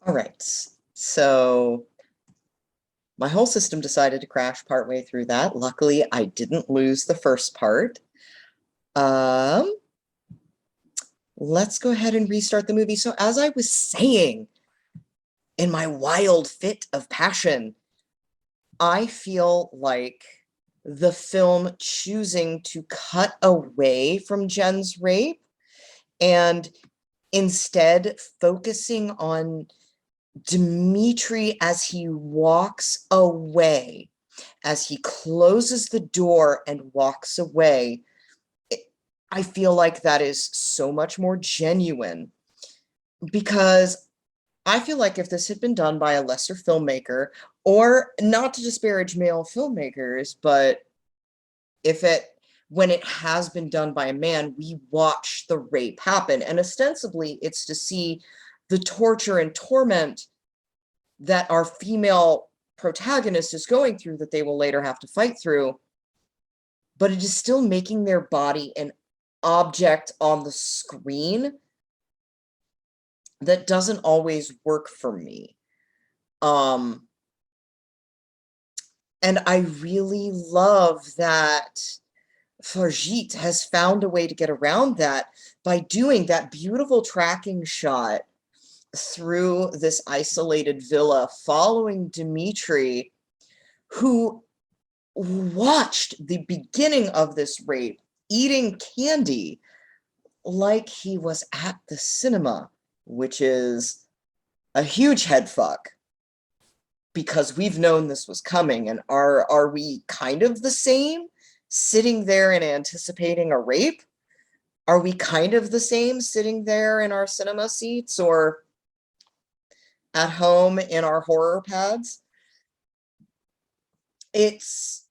All right. So my whole system decided to crash partway through that. Luckily, I didn't lose the first part. Um, let's go ahead and restart the movie. So as I was saying, in my wild fit of passion, I feel like the film choosing to cut away from Jen's rape and instead focusing on Dimitri as he walks away, as he closes the door and walks away. I feel like that is so much more genuine, because I feel like if this had been done by a lesser filmmaker, or not to disparage male filmmakers, but if it when it has been done by a man, we watch the rape happen, and ostensibly it's to see the torture and torment that our female protagonist is going through, that they will later have to fight through, but it is still making their body an object on the screen that doesn't always work for me. And I really love that Fargeat has found a way to get around that by doing that beautiful tracking shot through this isolated villa, following Dimitri, who watched the beginning of this rape, eating candy like he was at the cinema, which is a huge head fuck, because we've known this was coming. And are we kind of the same, sitting there and anticipating a rape? Are we kind of the same, sitting there in our cinema seats or at home in our horror pads? It's,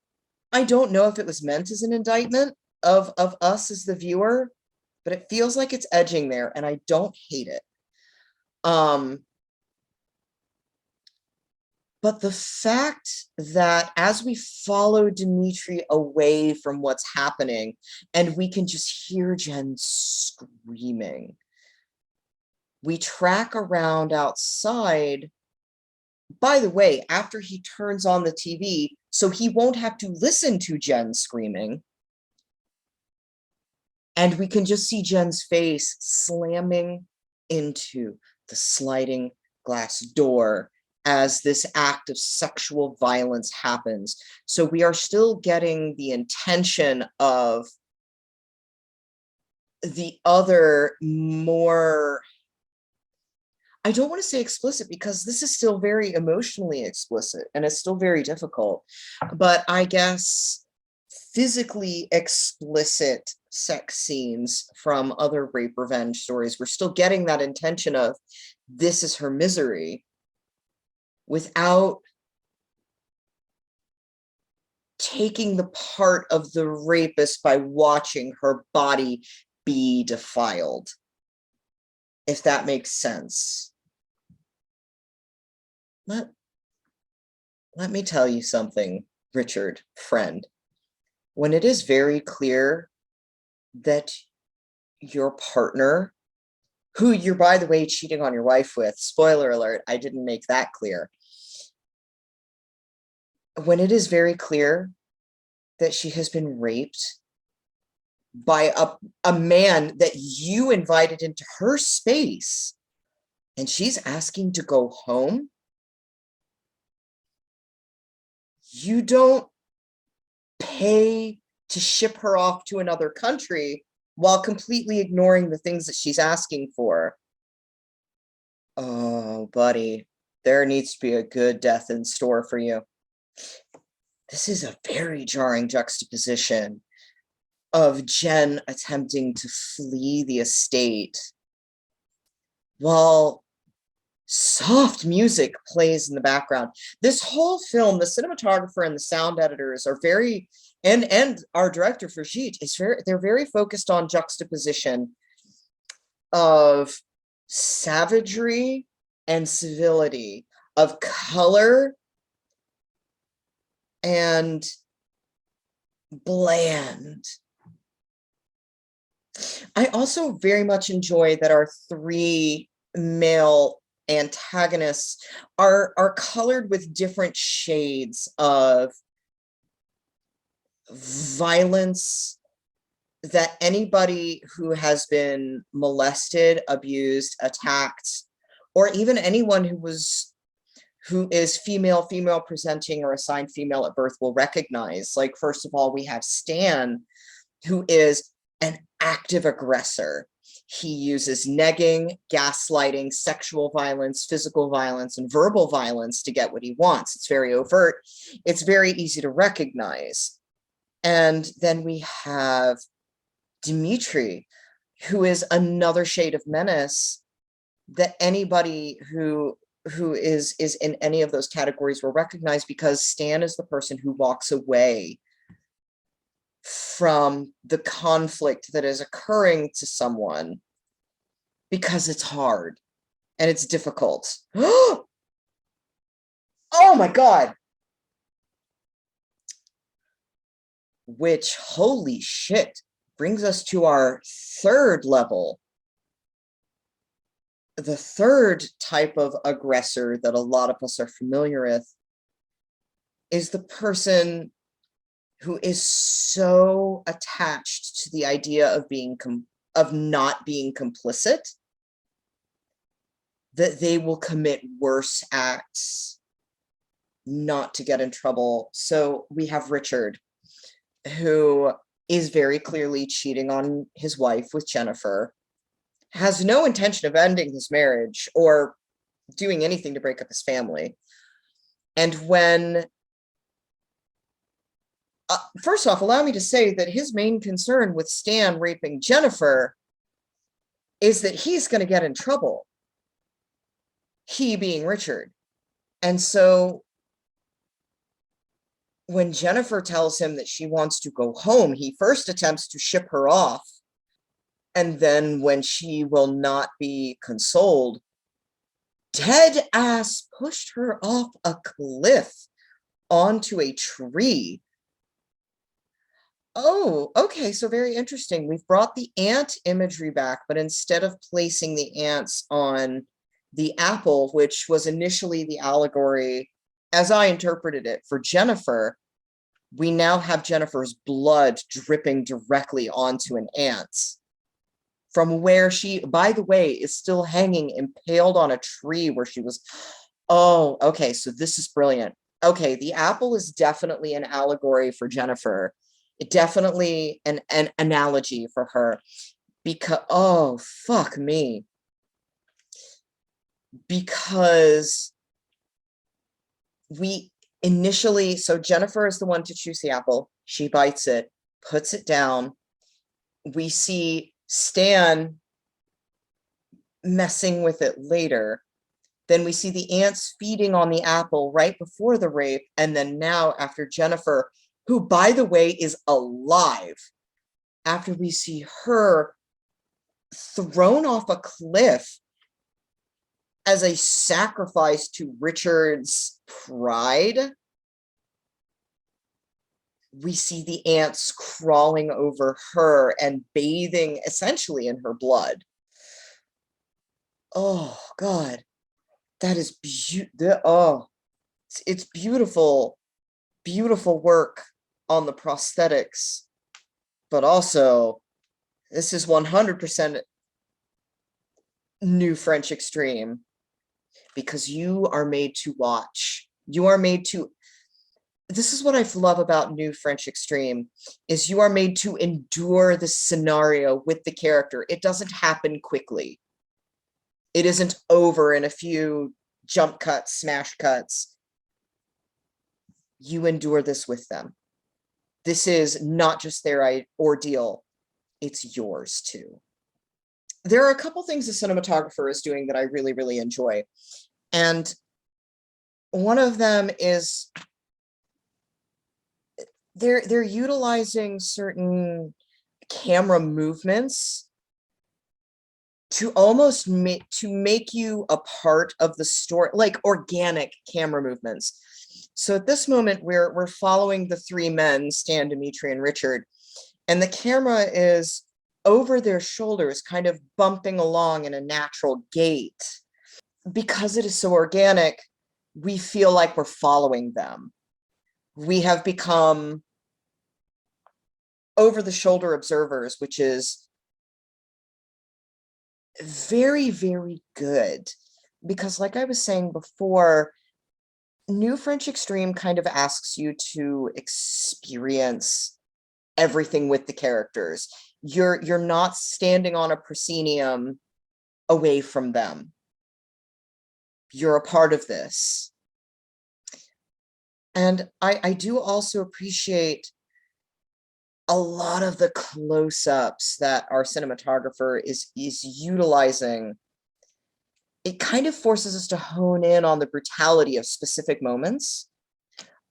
I don't know if it was meant as an indictment of us as the viewer, but it feels like it's edging there, and I don't hate it. But the fact that as we follow Dimitri away from what's happening, and we can just hear Jen screaming, we track around outside, by the way, after he turns on the TV, so he won't have to listen to Jen screaming. And we can just see Jen's face slamming into the sliding glass door as this act of sexual violence happens. So we are still getting the intention of the other, more, I don't want to say explicit, because this is still very emotionally explicit and it's still very difficult, but I guess physically explicit sex scenes from other rape revenge stories. We're still getting that intention of this is her misery, without taking the part of the rapist by watching her body be defiled, if that makes sense. Let me tell you something, Richard, friend. When it is very clear that your partner, who you're, by the way, cheating on your wife with, spoiler alert, I didn't make that clear. When it is very clear that she has been raped by a man that you invited into her space, and she's asking to go home, you don't pay to ship her off to another country while completely ignoring the things that she's asking for. Oh, buddy, there needs to be a good death in store for you. This is a very jarring juxtaposition of Jen attempting to flee the estate while soft music plays in the background. This whole film, the cinematographer and the sound editors are very, and our director Fargeat is very, they're very focused on juxtaposition of savagery and civility, of color and bland. I also very much enjoy that our three male antagonists are colored with different shades of violence that anybody who has been molested, abused, attacked, or even anyone who is female presenting or assigned female at birth will recognize. Like, first of all, we have Stan, who is an active aggressor. He uses negging, gaslighting, sexual violence, physical violence, and verbal violence to get what he wants. It's very overt. It's very easy to recognize. And then we have Dimitri, who is another shade of menace that anybody who is in any of those categories will recognize, because Stan is the person who walks away from the conflict that is occurring to someone because it's hard and it's difficult. Oh my God. Which, holy shit, brings us to our third level. The third type of aggressor that a lot of us are familiar with is the person who is so attached to the idea of not being complicit that they will commit worse acts not to get in trouble. So we have Richard, who is very clearly cheating on his wife with Jennifer, has no intention of ending his marriage or doing anything to break up his family. And when, first off, allow me to say that his main concern with Stan raping Jennifer is that he's going to get in trouble. He being Richard. And so when Jennifer tells him that she wants to go home, he first attempts to ship her off. And then when she will not be consoled, dead ass pushed her off a cliff onto a tree. Oh, okay, so very interesting. We've brought the ant imagery back, but instead of placing the ants on the apple, which was initially the allegory, as I interpreted it, for Jennifer, we now have Jennifer's blood dripping directly onto an ant from where she, by the way, is still hanging impaled on a tree where she was. Oh, okay, so this is brilliant. Okay, the apple is definitely an allegory for Jennifer. It definitely an analogy for her, because, oh, fuck me. Because we initially, so Jennifer is the one to choose the apple. She bites it, puts it down. We see Stan messing with it later. Then we see the ants feeding on the apple right before the rape. And then now, after Jennifer, who, by the way, is alive, after we see her thrown off a cliff as a sacrifice to Richard's pride, we see the ants crawling over her and bathing essentially in her blood. Oh God, that is beautiful. Oh, it's beautiful, beautiful work on the prosthetics, but also this is 100% New French Extreme, because you are made to watch. You are made to, this is what I love about New French Extreme, is you are made to endure the scenario with the character. It doesn't happen quickly. It isn't over in a few jump cuts, smash cuts. You endure this with them. This is not just their ordeal, it's yours too. There are a couple things the cinematographer is doing that I really, really enjoy. And one of them is they're utilizing certain camera movements to almost make you a part of the story, like organic camera movements. So at this moment, we're following the three men, Stan, Dimitri, and Richard, and the camera is over their shoulders, kind of bumping along in a natural gait. because it is so organic, we feel like we're following them. We have become over-the-shoulder observers, which is very, very good. Because like I was saying before, New French Extreme kind of asks you to experience everything with the characters. You're not standing on a proscenium away from them. You're a part of this. And I do also appreciate a lot of the close-ups that our cinematographer is utilizing. It kind of forces us to hone in on the brutality of specific moments.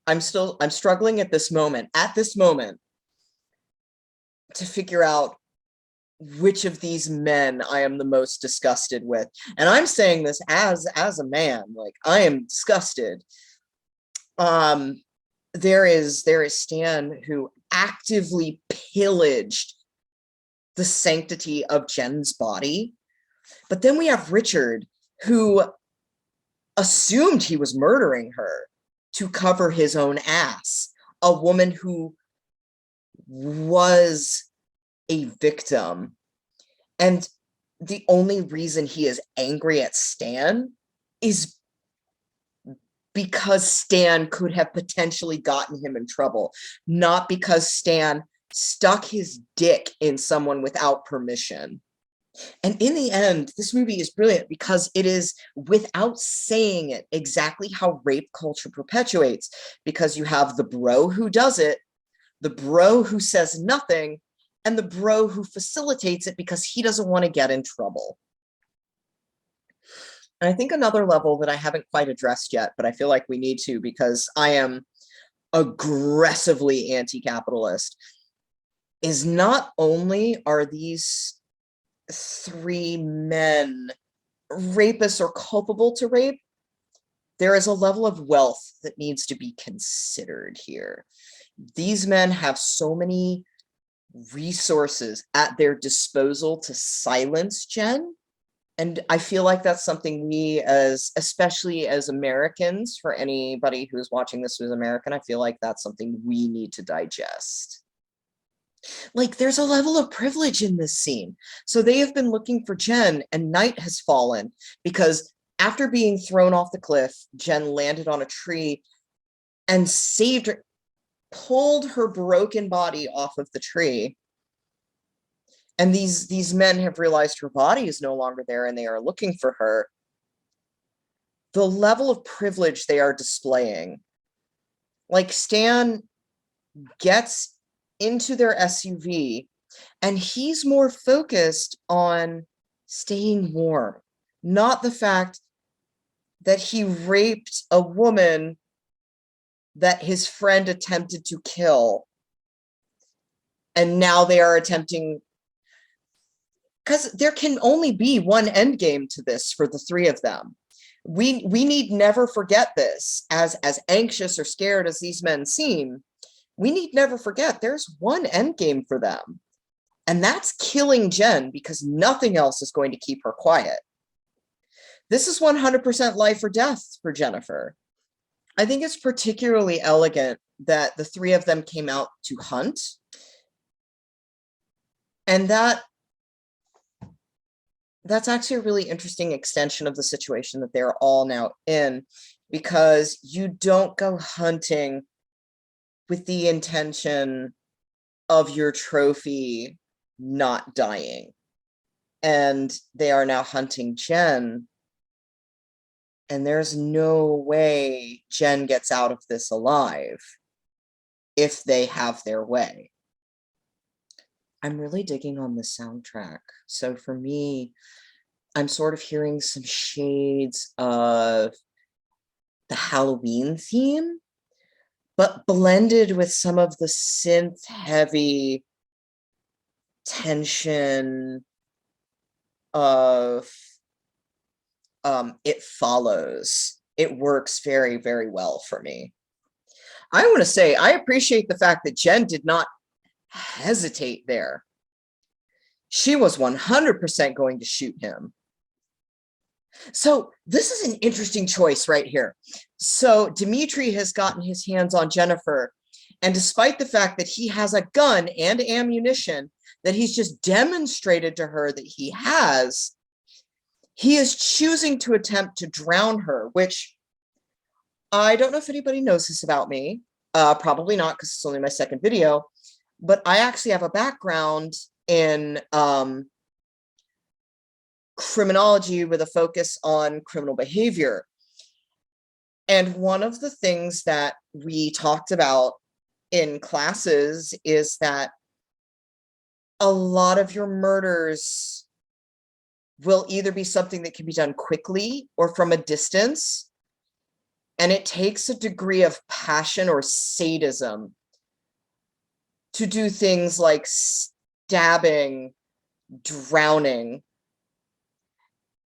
I'm struggling at this moment to figure out which of these men I am the most disgusted with. And I'm saying this as a man, like I am disgusted. There is Stan, who actively pillaged the sanctity of Jen's body. But then we have Richard, who assumed he was murdering her to cover his own ass. A woman who was a victim. And the only reason he is angry at Stan is because Stan could have potentially gotten him in trouble, not because Stan stuck his dick in someone without permission. And in the end, this movie is brilliant because it is, without saying it, exactly how rape culture perpetuates. Because you have the bro who does it, the bro who says nothing, and the bro who facilitates it because he doesn't want to get in trouble. And I think another level that I haven't quite addressed yet, but I feel like we need to because I am aggressively anti-capitalist, is not only are these three men rapists or culpable to rape, there is a level of wealth that needs to be considered here. These men have so many resources at their disposal to silence Jen. And I feel like that's something we, especially as Americans, for anybody who's watching this who's American, I feel like that's something we need to digest. Like, there's a level of privilege in this scene. So they have been looking for Jen, and night has fallen because after being thrown off the cliff, Jen landed on a tree and saved her, pulled her broken body off of the tree. And these men have realized her body is no longer there and they are looking for her. The level of privilege they are displaying. Like, Stan gets into their SUV and he's more focused on staying warm, not the fact that he raped a woman that his friend attempted to kill. And now they are attempting, because there can only be one end game to this for the three of them. We need never forget this, as anxious or scared as these men seem. We need never forget there's one end game for them, and that's killing Jen, because nothing else is going to keep her quiet. This is 100% life or death for Jennifer. I think it's particularly elegant that the three of them came out to hunt, and that's actually a really interesting extension of the situation that they're all now in, because you don't go hunting with the intention of your trophy not dying. And they are now hunting Jen, and there's no way Jen gets out of this alive if they have their way. I'm really digging on the soundtrack. So for me, I'm sort of hearing some shades of the Halloween theme, but blended with some of the synth-heavy tension of It Follows. It works very, very well for me. I want to say, I appreciate the fact that Jen did not hesitate there. She was 100% going to shoot him. So this is an interesting choice right here. So Dimitri has gotten his hands on Jennifer, and despite the fact that he has a gun and ammunition that he's just demonstrated to her that he is choosing to attempt to drown her, which I don't know if anybody knows this about me. Probably not, because it's only my second video, but I actually have a background in criminology with a focus on criminal behavior. And one of the things that we talked about in classes is that a lot of your murders will either be something that can be done quickly or from a distance. And it takes a degree of passion or sadism to do things like stabbing, drowning.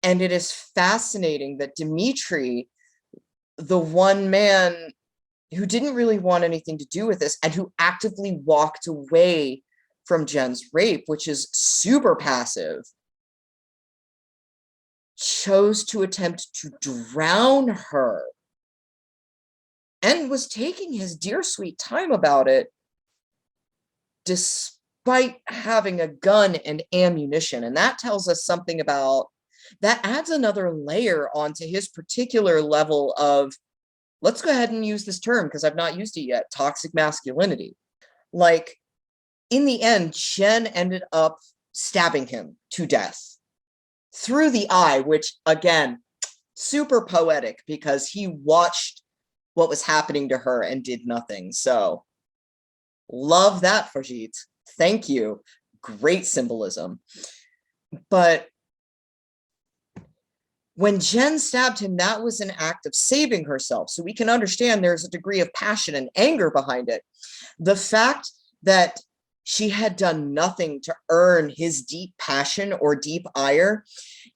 And it is fascinating that Dimitri, the one man who didn't really want anything to do with this and who actively walked away from Jen's rape, which is super passive, chose to attempt to drown her and was taking his dear sweet time about it, despite having a gun and ammunition. And that tells us something about, that adds another layer onto his particular level of, let's go ahead and use this term because I've not used it yet, toxic masculinity. Like, in the end, Jen ended up stabbing him to death through the eye, which, again, super poetic because he watched what was happening to her and did nothing. So, love that, Fargeat. Thank you. Great symbolism. But when Jen stabbed him, that was an act of saving herself. So we can understand there's a degree of passion and anger behind it. The fact that she had done nothing to earn his deep passion or deep ire,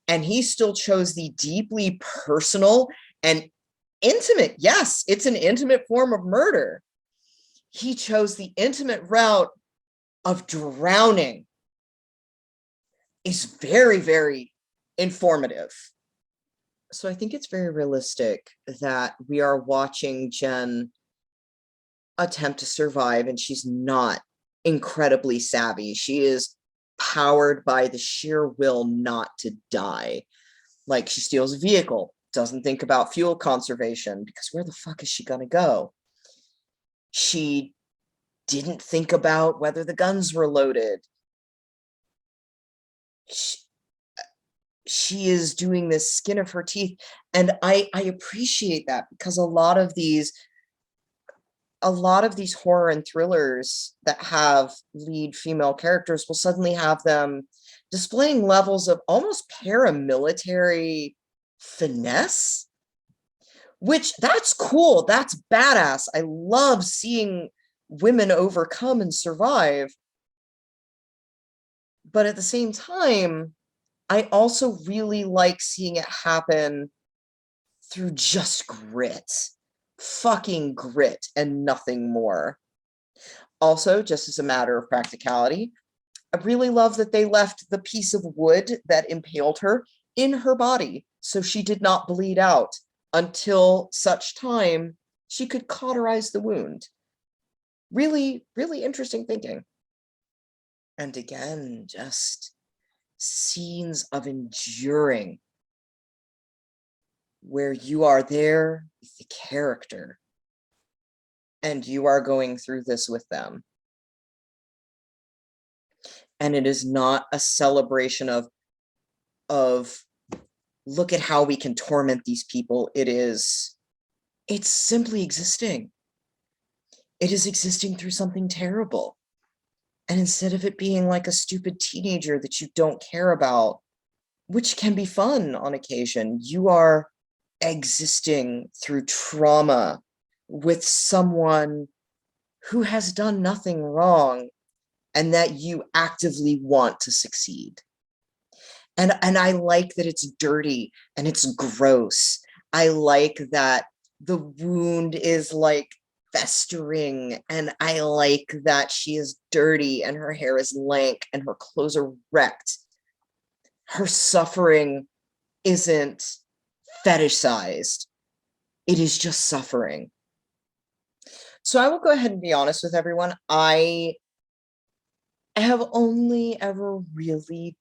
and he still chose the deeply personal and intimate, yes, it's an intimate form of murder. He chose the intimate route of drowning is very, very informative. So I think it's very realistic that we are watching Jen attempt to survive, and she's not incredibly savvy. She is powered by the sheer will not to die. Like, she steals a vehicle, doesn't think about fuel conservation, because where the fuck is she gonna go? She didn't think about whether the guns were loaded. She is doing this skin of her teeth, and I appreciate that, because a lot of these horror and thrillers that have lead female characters will suddenly have them displaying levels of almost paramilitary finesse, which, that's cool, that's badass. I love seeing women overcome and survive, but at the same time, I also really like seeing it happen through just grit. Fucking grit and nothing more. Also, just as a matter of practicality, I really love that they left the piece of wood that impaled her in her body so she did not bleed out until such time she could cauterize the wound. Really, really interesting thinking. And again, just scenes of enduring where you are there with the character and you are going through this with them. And it is not a celebration of look at how we can torment these people. It's simply existing. It is existing through something terrible. And instead of it being like a stupid teenager that you don't care about, which can be fun on occasion, you are existing through trauma with someone who has done nothing wrong and that you actively want to succeed. And I like that it's dirty and it's gross. I like that the wound is like festering, and I like that she is dirty and her hair is lank and her clothes are wrecked. Her suffering isn't fetishized. It is just suffering. So I will go ahead and be honest with everyone. I have only ever really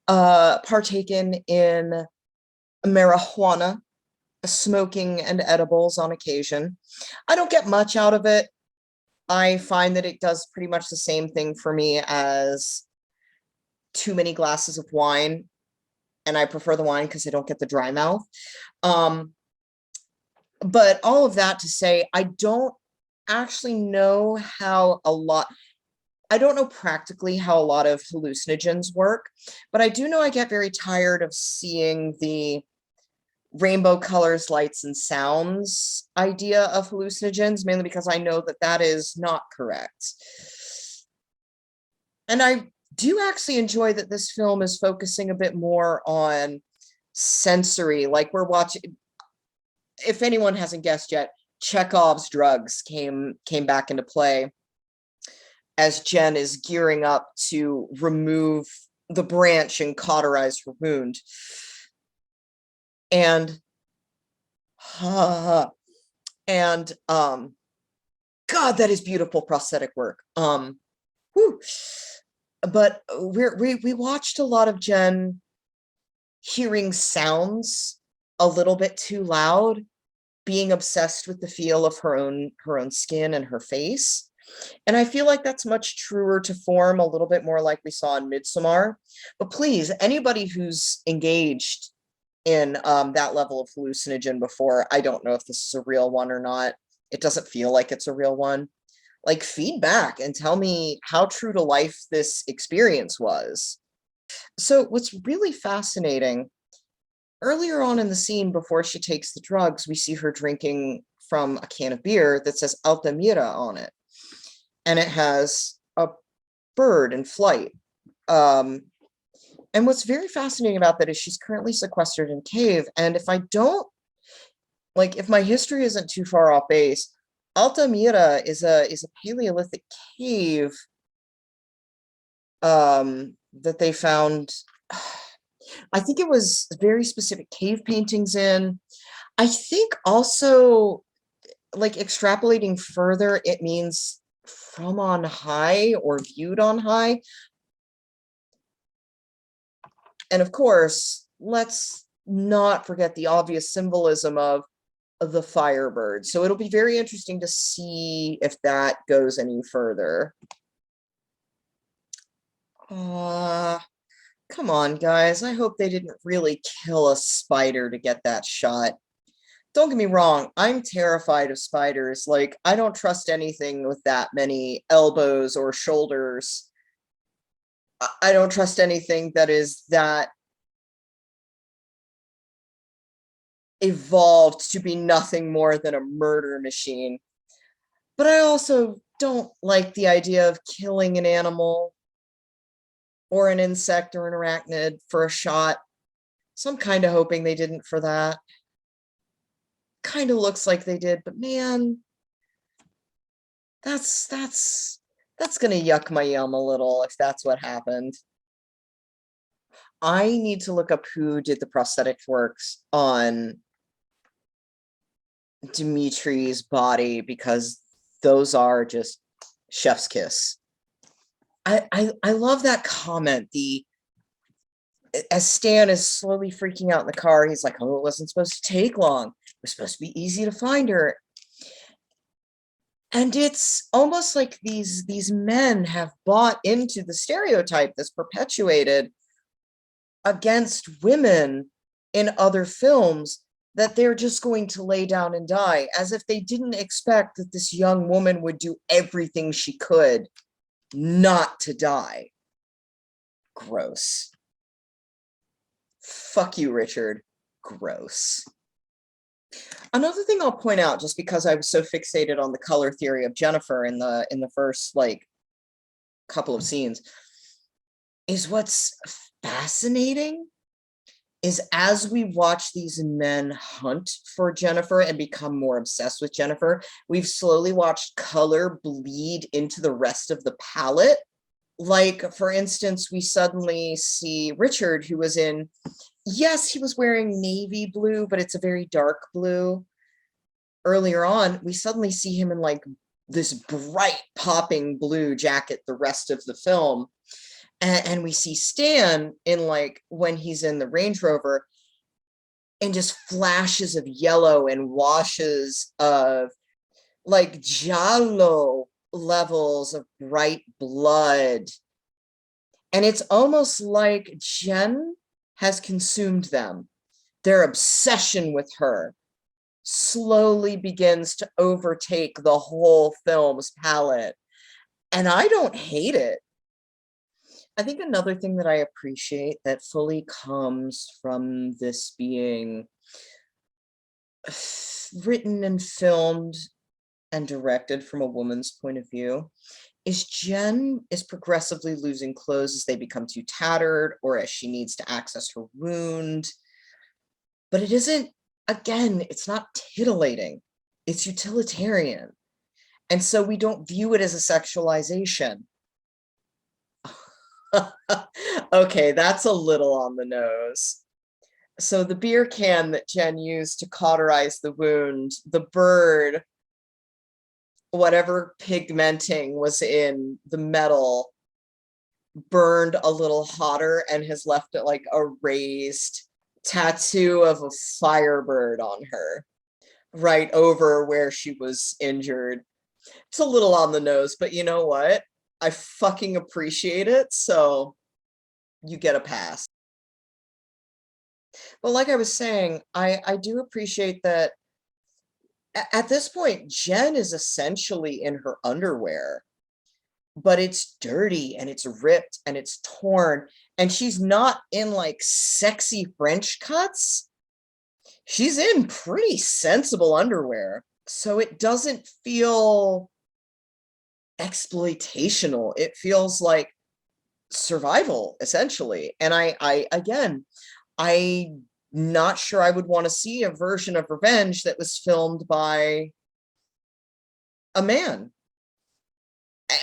partaken in marijuana, smoking, and edibles on occasion. I don't get much out of it. I find that it does pretty much the same thing for me as too many glasses of wine, and I prefer the wine because I don't get the dry mouth. But all of that to say, I don't actually know I don't know practically how a lot of hallucinogens work, but I do know I get very tired of seeing the rainbow colors, lights, and sounds idea of hallucinogens, mainly because I know that that is not correct. And I do actually enjoy that this film is focusing a bit more on sensory, like we're watching, if anyone hasn't guessed yet, Chekhov's drugs came back into play as Jen is gearing up to remove the branch and cauterize her wound. And and God, that is beautiful prosthetic work. Whew. But we watched a lot of Jen hearing sounds a little bit too loud, being obsessed with the feel of her own skin and her face. And I feel like that's much truer to form, a little bit more like we saw in Midsommar. But please, anybody who's engaged in that level of hallucinogen before, I don't know if this is a real one or not. It doesn't feel like it's a real one. Like, feedback and tell me how true to life this experience was. So what's really fascinating, earlier on in the scene before she takes the drugs, we see her drinking from a can of beer that says Altamira on it. And it has a bird in flight. And what's very fascinating about that is she's currently sequestered in a cave. And if if my history isn't too far off base, Altamira is a Paleolithic cave that they found. I think it was very specific cave paintings in. I think also, like, extrapolating further, it means from on high or viewed on high. And of course, let's not forget the obvious symbolism of the Firebird. So it'll be very interesting to see if that goes any further. Come on, guys. I hope they didn't really kill a spider to get that shot. Don't get me wrong, I'm terrified of spiders. Like, I don't trust anything with that many elbows or shoulders. I don't trust anything that is that evolved to be nothing more than a murder machine. But I also don't like the idea of killing an animal or an insect or an arachnid for a shot. So I'm kind of hoping they didn't for that. Kind of looks like they did, but man, that's gonna yuck my yum a little if that's what happened. I need to look up who did the prosthetic works on Dimitri's body, because those are just chef's kiss. I love that comment. As Stan is slowly freaking out in the car, he's like, "Oh, it wasn't supposed to take long. It was supposed to be easy to find her." And it's almost like these men have bought into the stereotype that's perpetuated against women in other films, that they're just going to lay down and die, as if they didn't expect that this young woman would do everything she could not to die. Gross. Fuck you, Richard. Gross. Another thing I'll point out, just because I was so fixated on the color theory of Jennifer in the first couple of scenes, is what's fascinating is as we watch these men hunt for Jennifer and become more obsessed with Jennifer, we've slowly watched color bleed into the rest of the palette. Like, for instance, we suddenly see Richard, who was in Yes, he was wearing navy blue, but it's a very dark blue. Earlier on, we suddenly see him in like this bright popping blue jacket the rest of the film. And we see Stan in like when he's in the Range Rover in just flashes of yellow and washes of like giallo levels of bright blood. And it's almost like Jen has consumed them. Their obsession with her slowly begins to overtake the whole film's palette. And I don't hate it. I think another thing that I appreciate that fully comes from this being written and filmed and directed from a woman's point of view is Jen is progressively losing clothes as they become too tattered or as she needs to access her wound. But it isn't, again, it's not titillating, it's utilitarian. And so we don't view it as a sexualization. Okay, that's a little on the nose. So the beer can that Jen used to cauterize the wound, the bird, whatever pigmenting was in the metal, burned a little hotter and has left it like a raised tattoo of a firebird on her, right over where she was injured. It's a little on the nose, but you know what? I fucking appreciate it, so you get a pass. But like I was saying, I do appreciate that at this point, Jen is essentially in her underwear, but it's dirty and it's ripped and it's torn, and she's not in like sexy French cuts. She's in pretty sensible underwear. So it doesn't feel exploitational. It feels like survival, essentially. And again, I'm not sure I would want to see a version of Revenge that was filmed by a man.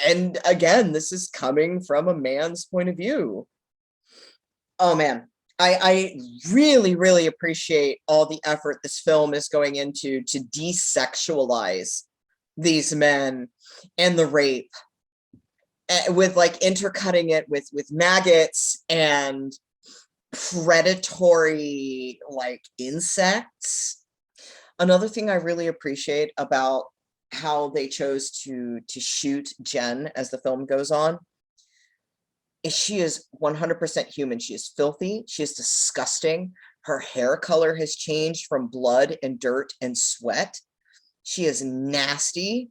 And again, this is coming from a man's point of view. Oh man, I really, really appreciate all the effort this film is going into to desexualize these men and the rape, with like intercutting it with maggots and predatory like insects. Another thing I really appreciate about how they chose to shoot Jen as the film goes on is she is 100% human. She is filthy. She is disgusting. Her hair color has changed from blood and dirt and sweat. She is nasty.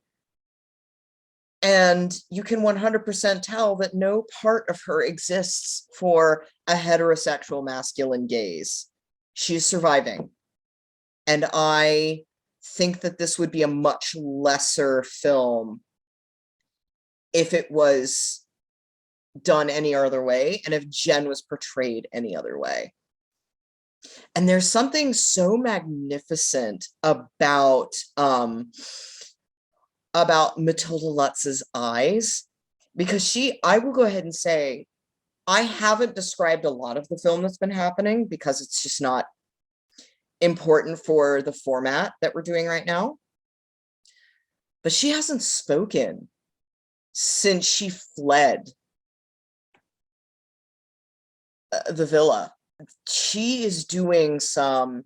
And you can 100% tell that no part of her exists for a heterosexual masculine gaze. She's surviving. And I think that this would be a much lesser film if it was done any other way and if Jen was portrayed any other way. And there's something so magnificent about Matilda Lutz's eyes, because I will go ahead and say, I haven't described a lot of the film that's been happening because it's just not important for the format that we're doing right now. But she hasn't spoken since she fled the villa. She is doing some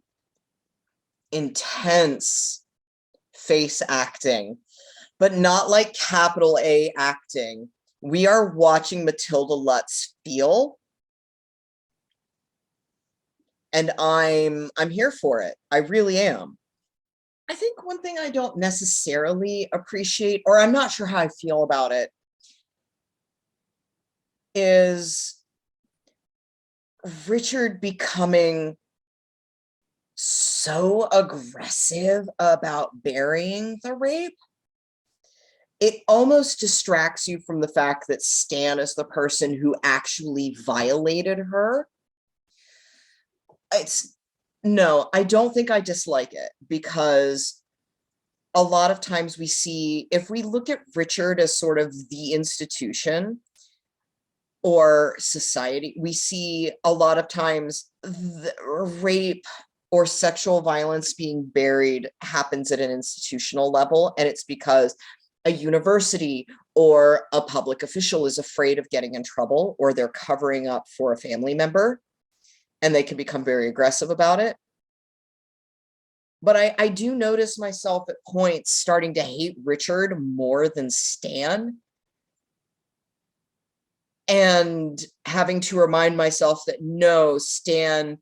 intense face acting, but not like capital A acting. We are watching Matilda Lutz feel, and I'm here for it. I really am. I think one thing I don't necessarily appreciate, or I'm not sure how I feel about it, is Richard becoming so aggressive about burying the rape. It almost distracts you from the fact that Stan is the person who actually violated her. No, I don't think I dislike it, because a lot of times we see, if we look at Richard as sort of the institution, or society. We see a lot of times rape or sexual violence being buried happens at an institutional level, and it's because a university or a public official is afraid of getting in trouble, or they're covering up for a family member, and they can become very aggressive about it. But I do notice myself at points starting to hate Richard more than Stan, and having to remind myself that no, Stan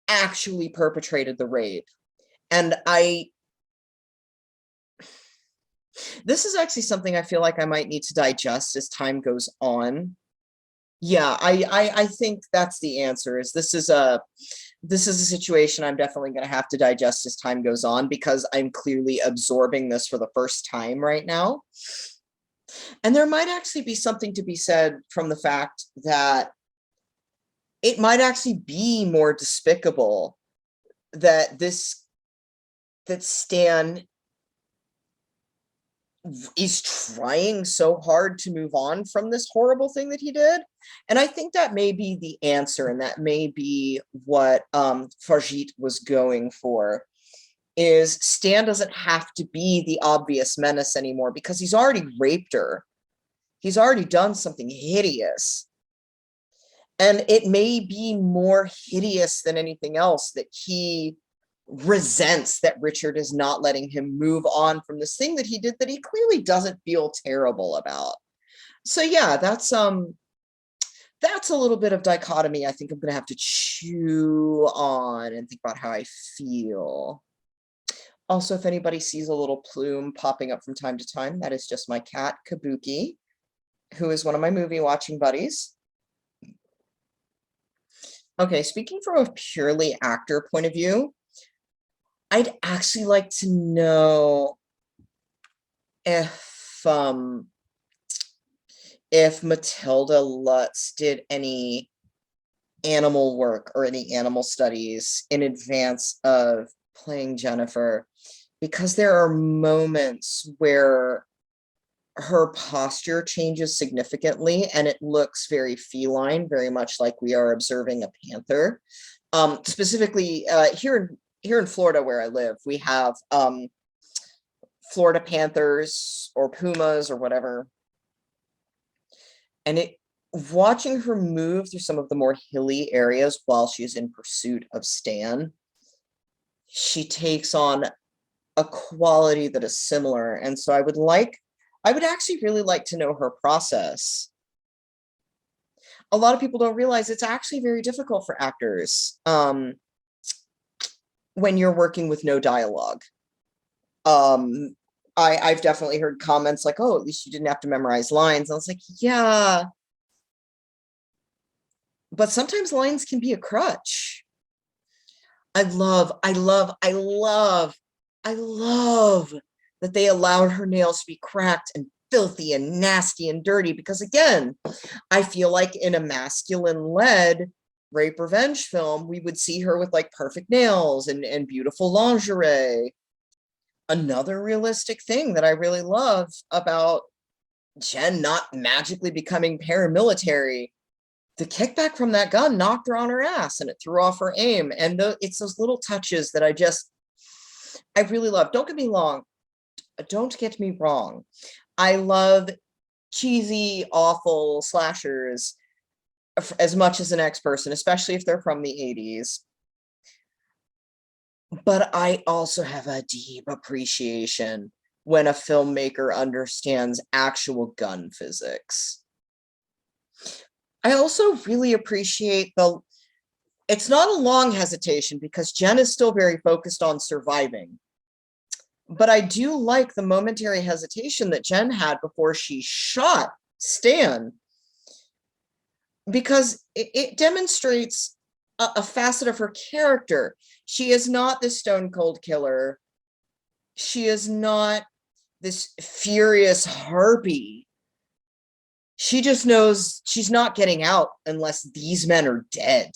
actually perpetrated the rape. And this is actually something I feel like I might need to digest as time goes on. Yeah, I think that's the answer. Is this is a situation I'm definitely going to have to digest as time goes on, because I'm clearly absorbing this for the first time right now. And there might actually be something to be said from the fact that it might actually be more despicable that Stan is trying so hard to move on from this horrible thing that he did. And I think that may be the answer, and that may be what Fargeat was going for, is Stan doesn't have to be the obvious menace anymore, because he's already raped her. He's already done something hideous. And it may be more hideous than anything else that he resents that Richard is not letting him move on from this thing that he did that he clearly doesn't feel terrible about. So yeah, that's a little bit of dichotomy I think I'm gonna have to chew on and think about how I feel. Also, if anybody sees a little plume popping up from time to time, that is just my cat Kabuki, who is one of my movie watching buddies. Okay, speaking from a purely actor point of view, I'd actually like to know if Matilda Lutz did any animal work or any animal studies in advance of playing Jennifer, because there are moments where her posture changes significantly and it looks very feline, very much like we are observing a panther. Specifically, here in Florida where I live, we have Florida panthers or pumas or whatever. And watching her move through some of the more hilly areas while she's in pursuit of Stan, she takes on a quality that is similar. And so I would actually really like to know her process. A lot of people don't realize it's actually very difficult for actors when you're working with no dialogue. I've definitely heard comments like, oh, at least you didn't have to memorize lines. I was like, yeah, but sometimes lines can be a crutch. I love that they allowed her nails to be cracked and filthy and nasty and dirty, because again, I feel like in a masculine-led rape revenge film, we would see her with like perfect nails and beautiful lingerie. Another realistic thing that I really love about Jen not magically becoming paramilitary, the kickback from that gun knocked her on her ass and it threw off her aim. And it's those little touches that I really love. Don't get me wrong. I love cheesy, awful slashers as much as the next person, especially if they're from the 80s. But I also have a deep appreciation when a filmmaker understands actual gun physics. I also really appreciate it's not a long hesitation because Jen is still very focused on surviving. But I do like the momentary hesitation that Jen had before she shot Stan, because it demonstrates a facet of her character. She is not this stone cold killer. She is not this furious harpy. She just knows she's not getting out unless these men are dead.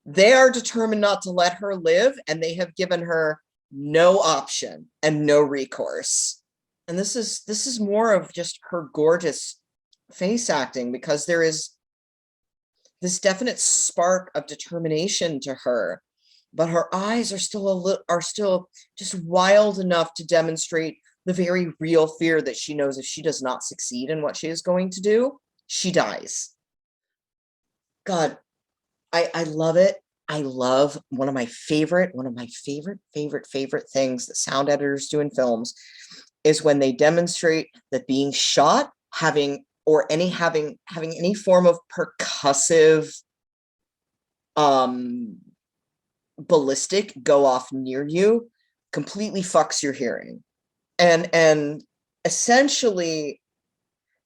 They are determined not to let her live, and they have given her no option and no recourse. And this is more of just her gorgeous face acting, because there is this definite spark of determination to her, but her eyes are still just wild enough to demonstrate the very real fear that she knows if she does not succeed in what she is going to do, she dies. God, I love it. I love one of my favorite things that sound editors do in films is when they demonstrate that being shot, having any form of percussive ballistic go off near you completely fucks your hearing. And essentially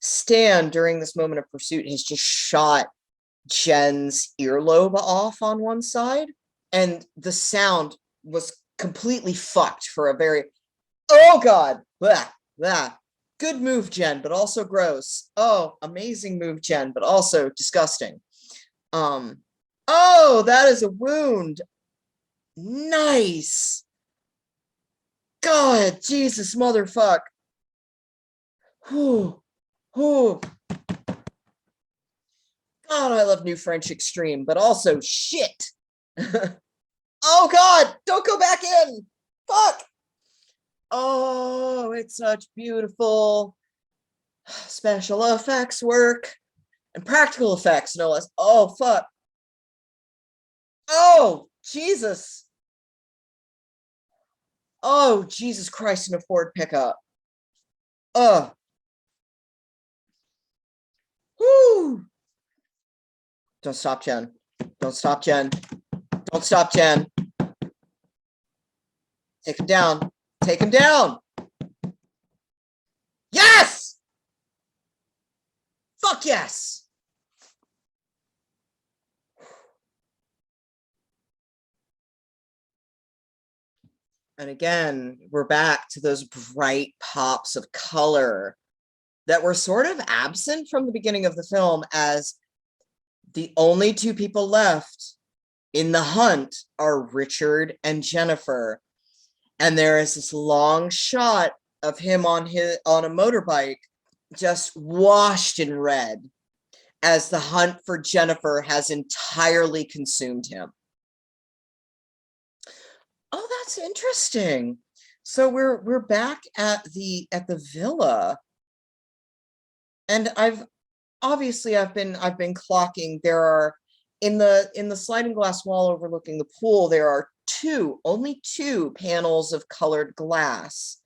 Stan during this moment of pursuit has just shot Jen's earlobe off on one side, and the sound was completely fucked for a very, oh god, blah, blah. Good move, Jen, but also gross. Oh, amazing move, Jen, but also disgusting. Oh, that is a wound. Nice. God, Jesus, motherfuck. Whew. Whew. God, I love New French Extreme, but also shit. Oh God, don't go back in. Fuck. Oh, it's such beautiful special effects work and practical effects, no less. Oh, fuck. Oh, Jesus. Oh, Jesus Christ, in a Ford pickup. Ugh. Whoo. Don't stop, Jen. Don't stop, Jen. Don't stop, Jen. Take him down. Take him down. Yes! Fuck yes! And again, we're back to those bright pops of color that were sort of absent from the beginning of the film, as the only two people left in the hunt are Richard and Jennifer. And there is this long shot of him on a motorbike, just washed in red, as the hunt for Jennifer has entirely consumed him. Oh, that's interesting. So we're back at the villa, and I've been clocking. There are in the sliding glass wall overlooking the pool, there are only two panels of colored glass,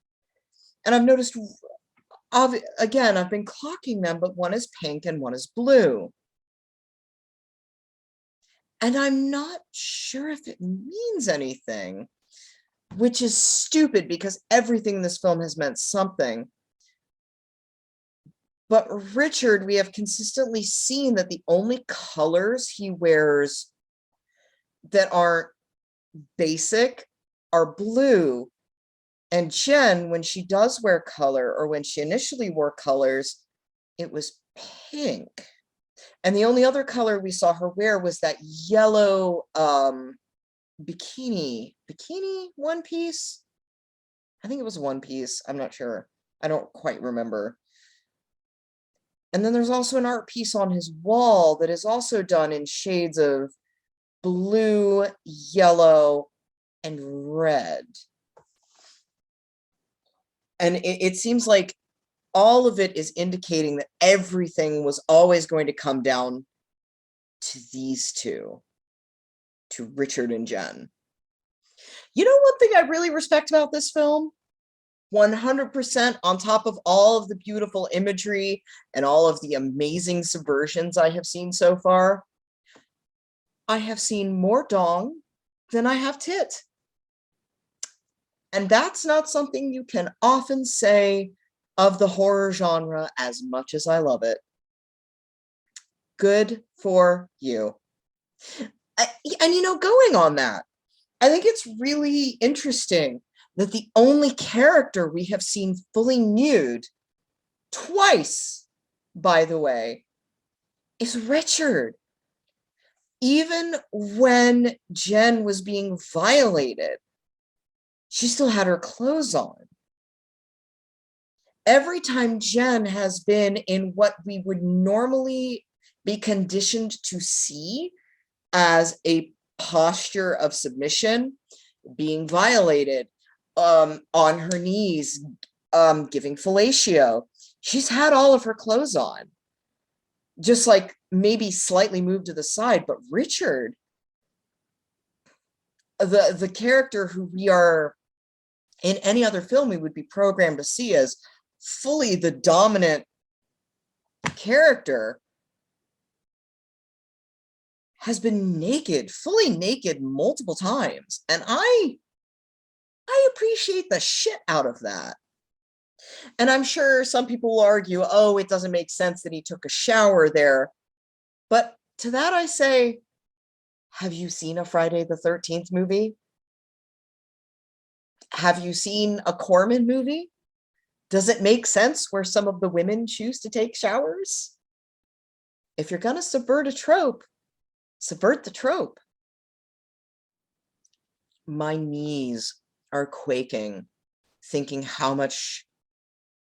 and I've noticed. Again, I've been clocking them, but one is pink and one is blue. And I'm not sure if it means anything, which is stupid because everything in this film has meant something. But Richard, we have consistently seen that the only colors he wears that aren't basic are blue. And Jen, when she does wear color, or when she initially wore colors, it was pink. And the only other color we saw her wear was that yellow bikini one piece. I think it was one piece. I'm not sure. I don't quite remember. And then there's also an art piece on his wall that is also done in shades of blue, yellow, and red. And it seems like all of it is indicating that everything was always going to come down to these two, to Richard and Jen. You know, one thing I really respect about this film, 100% on top of all of the beautiful imagery and all of the amazing subversions I have seen so far, I have seen more dong than I have tit. And that's not something you can often say of the horror genre as much as I love it. Good for you. And you know, going on that, I think it's really interesting that the only character we have seen fully nude twice, by the way, is Richard. Even when Jen was being violated, she still had her clothes on. every time Jen has been in what we would normally be conditioned to see as a posture of submission, being violated, on her knees, giving fellatio. She's had all of her clothes on, just like maybe slightly moved to the side. But Richard, the character who we are in any other film we would be programmed to see as fully the dominant character, has been naked, fully naked multiple times. And I appreciate the shit out of that. And I'm sure some people will argue, oh, it doesn't make sense that he took a shower there. But to that I say, have you seen a Friday the 13th movie? Have you seen a Corman movie? Does it make sense where some of the women choose to take showers? If you're going to subvert a trope, subvert the trope. My knees are quaking, thinking how much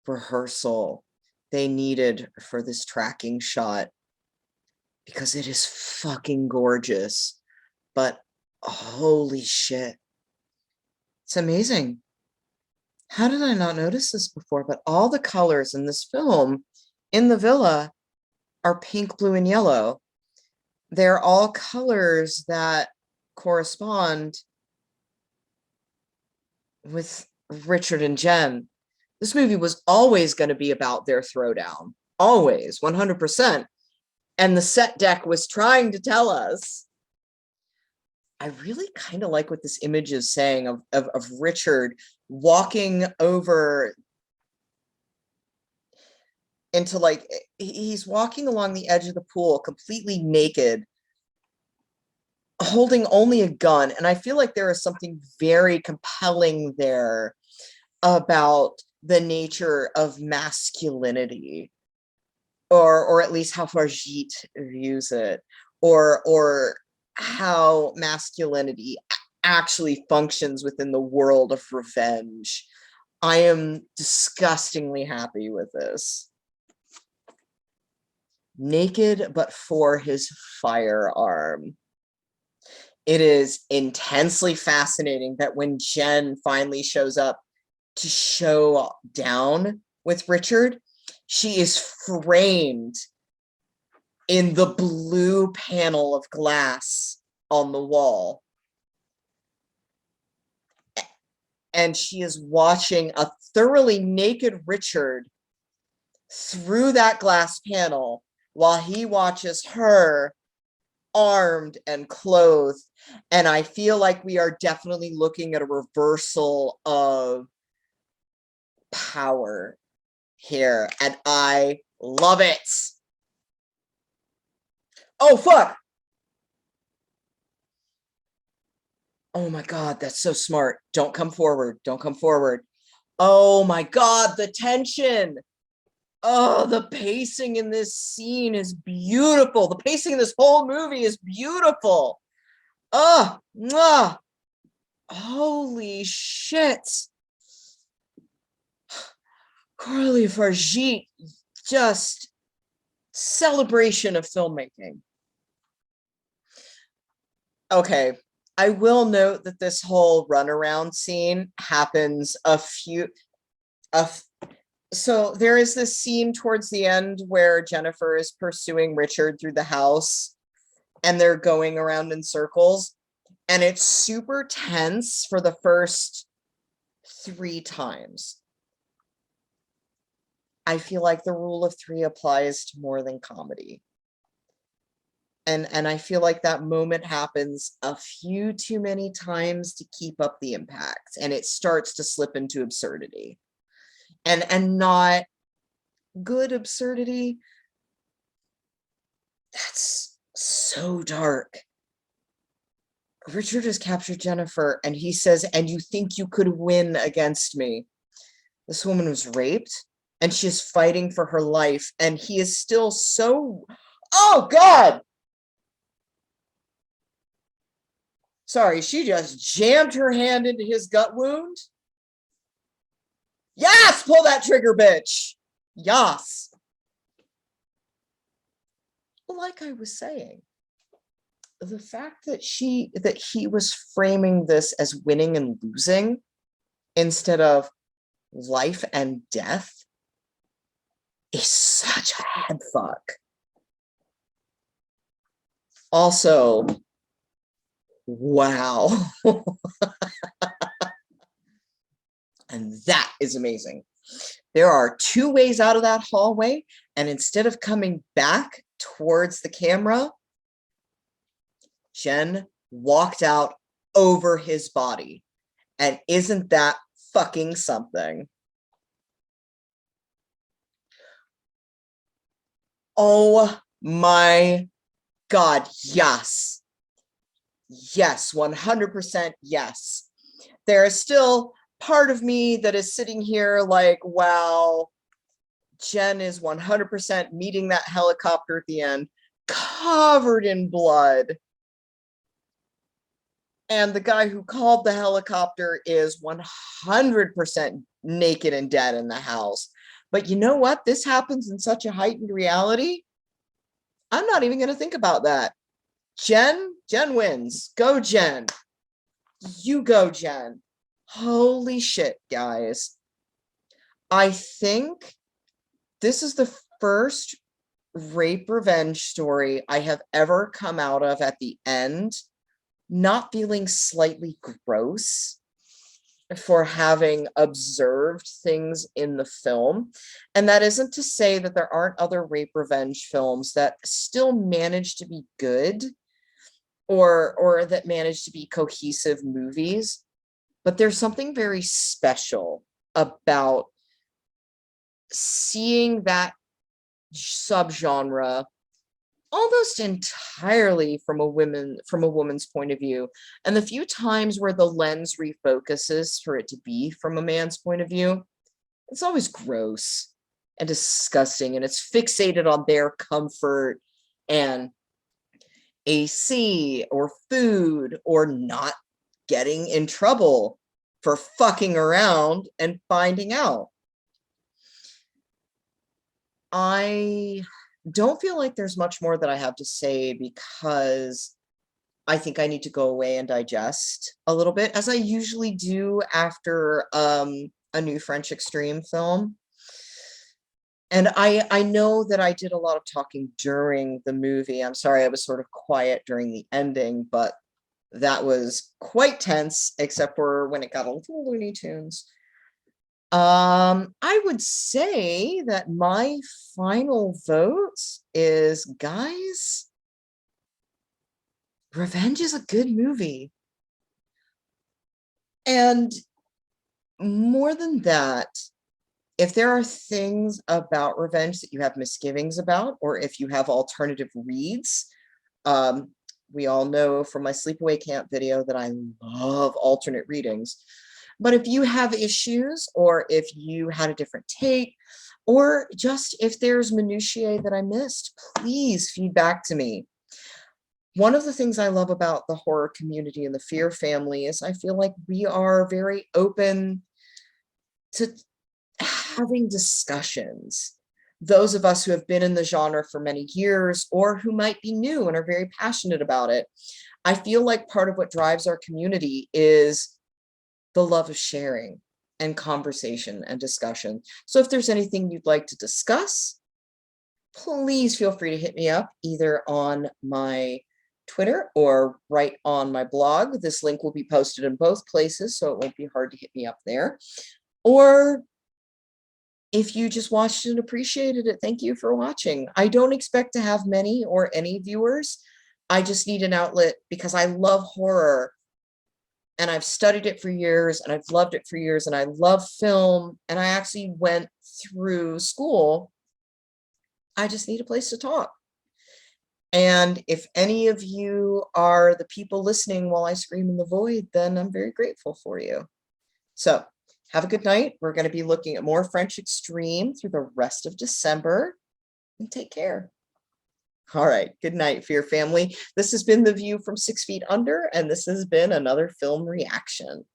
rehearsal they needed for this tracking shot, because it is fucking gorgeous. But holy shit, it's amazing. How did I not notice this before? But all the colors in this film in the villa are pink, blue, and yellow. They're all colors that correspond with Richard and Jen. This movie was always going to be about their throwdown. Always, 100%. And the set deck was trying to tell us. I really kind of like what this image is saying of Richard walking over into, like, he's walking along the edge of the pool completely naked, holding only a gun. And I feel like there is something very compelling there about the nature of masculinity, or at least how Fargeat views it, or how masculinity actually functions within the world of revenge. I am disgustingly happy with this. Naked but for his firearm. It is intensely fascinating that when Jen finally shows up to show down with Richard, she is framed in the blue panel of glass on the wall. And she is watching a thoroughly naked Richard through that glass panel while he watches her armed and clothed. And I feel like we are definitely looking at a reversal of power here, and I love it. Oh, fuck. Oh my God, that's so smart. Don't come forward. Don't come forward. Oh my God, the tension. Oh, the pacing in this scene is beautiful. The pacing in this whole movie is beautiful. Oh, mwah. Holy shit. Coralie Fargeat, just celebration of filmmaking. Okay, I will note that this whole runaround scene happens so there is this scene towards the end where Jennifer is pursuing Richard through the house and they're going around in circles, and it's super tense for the first 3 times. I feel like the rule of 3 applies to more than comedy. And I feel like that moment happens a few too many times to keep up the impact, and it starts to slip into absurdity, and not good absurdity. That's so dark. Richard has captured Jennifer, and he says, and you think you could win against me. This woman was raped, and she is fighting for her life, and he is still so, oh God. Sorry, she just jammed her hand into his gut wound. Yes, pull that trigger, bitch. Yes. Like I was saying, the fact that he was framing this as winning and losing instead of life and death is such a head fuck. Also, wow. And that is amazing. There are two ways out of that hallway, and instead of coming back towards the camera, Jen walked out over his body. And isn't that fucking something? Oh my God, yes. Yes, 100% yes. There is still part of me that is sitting here like, wow, Jen is 100% meeting that helicopter at the end, covered in blood. And the guy who called the helicopter is 100% naked and dead in the house. But you know what? This happens in such a heightened reality. I'm not even going to think about that. Jen wins. Go, Jen. You go, Jen. Holy shit, guys. I think this is the first rape revenge story I have ever come out of at the end not feeling slightly gross for having observed things in the film. And that isn't to say that there aren't other rape revenge films that still manage to be good or that manage to be cohesive movies, but there's something very special about seeing that subgenre almost entirely from a woman's point of view, and the few times where the lens refocuses for it to be from a man's point of view, it's always gross and disgusting, and it's fixated on their comfort and AC or food or not getting in trouble for fucking around and finding out. I don't feel like there's much more that I have to say because I think I need to go away and digest a little bit, as I usually do after a new French Extreme film. And I know that I did a lot of talking during the movie. I'm sorry I was sort of quiet during the ending, but that was quite tense, except for when it got a little Looney Tunes. I would say that my final vote is, guys, Revenge is a good movie. And more than that, if there are things about Revenge that you have misgivings about, or if you have alternative reads, we all know from my sleepaway camp video that I love alternate readings. But if you have issues, or if you had a different take, or just if there's minutiae that I missed, please feed back to me. One of the things I love about the horror community and the Fear family is I feel like we are very open to having discussions. Those of us who have been in the genre for many years, or who might be new and are very passionate about it. I feel like part of what drives our community is the love of sharing and conversation and discussion. So if there's anything you'd like to discuss, please feel free to hit me up either on my Twitter or right on my blog. This link will be posted in both places, so it won't be hard to hit me up there. Or if you just watched and appreciated it, thank you for watching. I don't expect to have many or any viewers. I just need an outlet because I love horror and I've studied it for years and I've loved it for years and I love film and I actually went through school. I just need a place to talk. And if any of you are the people listening while I scream in the void, then I'm very grateful for you. So have a good night. We're going to be looking at more French Extreme through the rest of December, and take care. All right. Good night, Fear family. This has been The View from 6 Feet Under, and this has been another film reaction.